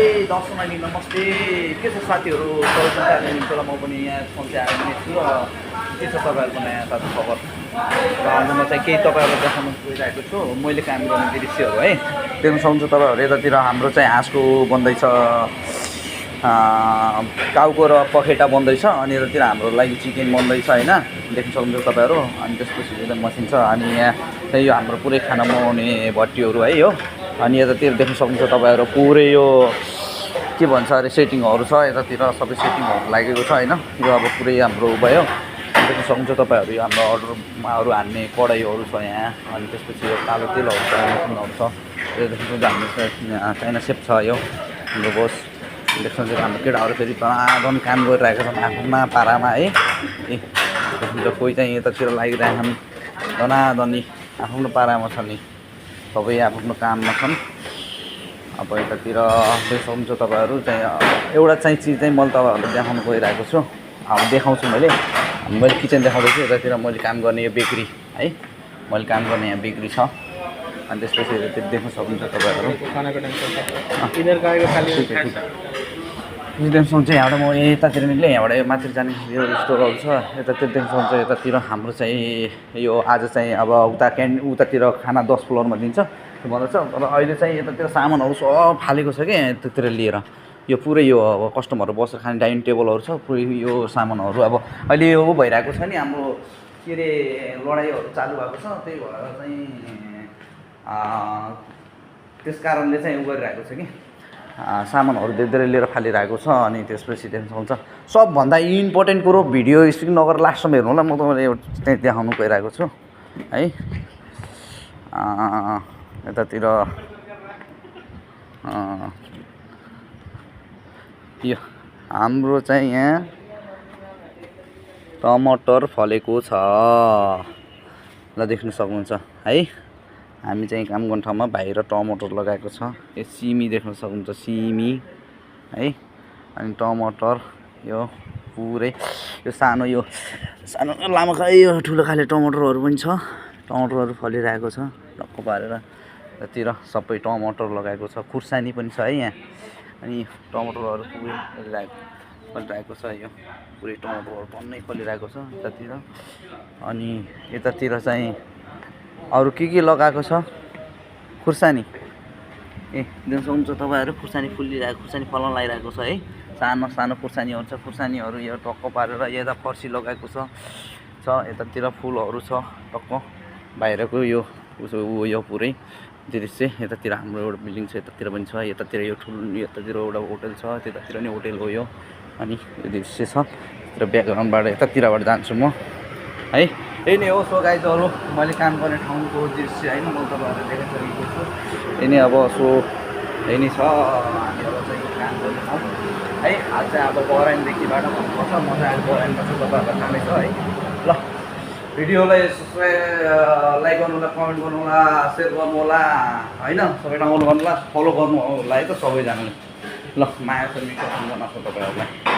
दर्शन अनि नमस्ते के छ साथीहरू तपाईँको म पनि यहाँ सन्चै आएको नै छु र के छ तपाईँहरूको नयाँ ताजा खबर र आज म चाहिँ केही तपाईँहरूलाई देखाउन गइरहेको छु मैले काम गर्ने दृश्यहरू है देख्न सक्नुहुन्छ तपाईँहरू यतातिर हाम्रो चाहिँ हाँसको बन्दैछ टाउको र पखेटा बन्दैछ अनि यतातिर हाम्रो लागि चिकन बन्दैछ होइन देख्न सक्नुहुन्छ तपाईँहरू अनि त्यसपछि एकदम मसिन छ अनि यहाँ चाहिँ यो हाम्रो पुरै खाना बनाउने भट्टीहरू है यो अनि यतातिर देख्न सक्नुहुन्छ तपाईँहरू पुरै यो के भन्छ अरे सेटिङहरू छ यतातिर सबै सेटिङहरू लागेको छ होइन यो अब पुरै हाम्रो भयो देख्न सक्नुहुन्छ तपाईँहरू यो हाम्रो अर्डरमाहरू हान्ने कडाईहरू छ यहाँ अनि त्यसपछि यो कालो तेलहरू छ मसिनहरू छ यो देख्न सक्नुहुन्छ हाम्रो चाइना सेप छ यो हाम्रो बस देख्न सक्नुहुन्छ हाम्रो केटाहरू फेरि धनाधन काम गरिरहेको छन् आफ्ना पारामा है ए देख्नुहुन्छ कोही चाहिँ यतातिर लागिरहेछन् धनाधनी आफ्नो पारामा छ नि सबै आफ्नो काममा छन् अब यतातिर देख्नुहुन्छ तपाईँहरू चाहिँ एउटा चाहिँ चिज चाहिँ मैले तपाईँहरूलाई देखाउन गइरहेको छु अब देखाउँछु मैले किचन देखाउँदैछु यतातिर मैले काम गर्ने यो बेकरी है मैले काम गर्ने यहाँ बेकरी छ अनि त्यसपछि यतातिर देख्न सक्नुहुन्छ तपाईँहरू देख्न सक्नुहुन्छ यहाँबाट म यतातिर निक्लेँ यहाँबाट यो माथि जाने यो स्टोरहरू छ यतातिर देख्न सक्नुहुन्छ यतातिर हाम्रो चाहिँ यो आज चाहिँ अब उतातिर खाना 10 फ्लोरमा दिन्छ भन्दछ तर अहिले चाहिँ यतातिर सामानहरू सब फालेको छ कि यतातिर लिएर यो पुरै यो अब कस्टमरहरू बसेर खाने डाइनिङ टेबलहरू छ पुरै यो सामानहरू अब अहिले यो भइरहेको छ नि हाम्रो के अरे लडाइँहरू चालु भएको छ त्यही भएर चाहिँ त्यस कारणले चाहिँ उ गरिरहेको छ कि सामानहरू धेरै धेरै लिएर फालिरहेको छ अनि त्यसपछि देख्न सक्नुहुन्छ सबभन्दा इम्पोर्टेन्ट कुरो भिडियो स्किप नगरेर लास्टसम्म हेर्नु होला म तपाईँलाई एउटा चाहिँ देखाउनु गइरहेको छु है यतातिर यो हाम्रो चाहिँ यहाँ टमाटर फलेको छ ल देख्न सक्नुहुन्छ है हामी चाहिँ काम गर्ने ठाउँमा बाहिर टमाटर लगाएको छ यो सिमी देख्न सक्नुहुन्छ सिमी है अनि टमाटर यो पुरै यो सानो लामो यो ठुलो खाले टमाटरहरू पनि छ टमाटरहरू फलिरहेको छ टक्क पारेर यतातिर सबै टमाटर लगाएको छ खुर्सानी पनि छ है यहाँ अनि टमाटरहरू पुरै फलिरहेको छ यो पुरै टमाटरहरू टन्नै फलिरहेको छ यतातिर अनि यतातिर चाहिँ अरू के लगाएको छ खुर्सानी ए देख्न सक्नुहुन्छ तपाईँहरू खुर्सानी फुलिरहेको खुर्सानी फल्न लागिरहेको छ है सानो सानो खुर्सानीहरू छ खुर्सानीहरू यो टक्क पारेर यता फर्सी लगाएको छ यतातिर फुलहरू छ टक्क बाहिरको यो पुरै दृश्य यतातिर हाम्रो एउटा बिल्डिङ छ यतातिर पनि छ यतातिर यो ठुलो यतातिर एउटा होटल छ त्यतातिर नि होटल हो यो अनि यो दृश्य छ र ब्याकग्राउन्डबाट यतातिरबाट जान्छु म है यही नै हो सो गाइजहरू मैले काम गर्ने ठाउँको दृश्य होइन म तपाईँहरूलाई देखाइसकेको छु यही नै अब सो यही नै छ हामी अब चाहिँ काम गर्ने ठाउँ है आज चाहिँ अब बराइनदेखिबाट भन्नुपर्छ म चाहिँ आज बराइनमा छु तपाईँहरूलाई थाहा नै छ है ल भिडियोलाई लाइक गर्नु होला कमेन्ट गर्नु होला सेयर गर्नु होला होइन सबै डाउनलोड गर्नु होला फलो गर्नु होला है त सबैजनाले ल माया छ मिठो बनाएको तपाईँहरूलाई